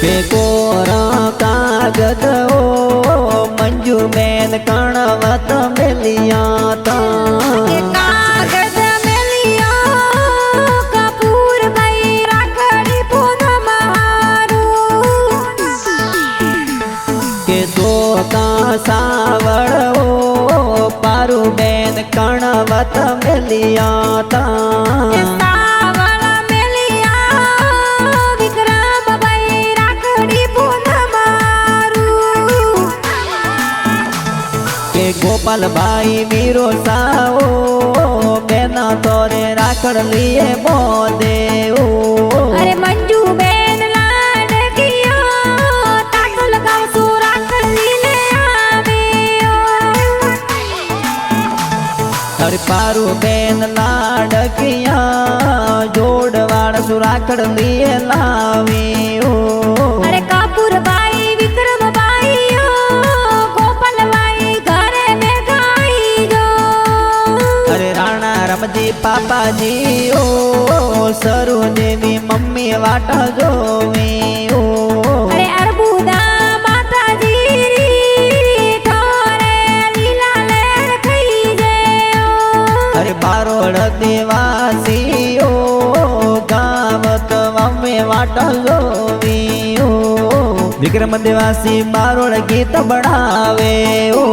કે કોરા કાગદ ઓ મંજુ બેન કણવત મેલિયા તા કાગદ મેલિયા કપૂર ભાઈ રાખડી પૂનમ હારું કે દોતા સાવળ ઓ પારુ બેન કણવત મેલિયા તા गोपाल भाई मीरो साओ बेना तोरे राखड़ लिए बोदे ओ अरे मंजू बेन लाड किया ताको लगाओ सो राखड़ लिए आवे ओ अरे पारू बेन लाड किया जोड़वाड़ सु राखड़ लिए लावे ओ अरे कपूर भाई विक्रम भाई रमजी पापा जी ओ सरू देवी मम्मी वाट जोवी ओ अरे अरबुदा माता जी थोरे लीला लेर खई जे ओ अरे बारोड़ देवासी ओ गावत मम्मी वाट जोवी ओ विक्रम देवासी बारोड़ गीत बढ़ावे ओ।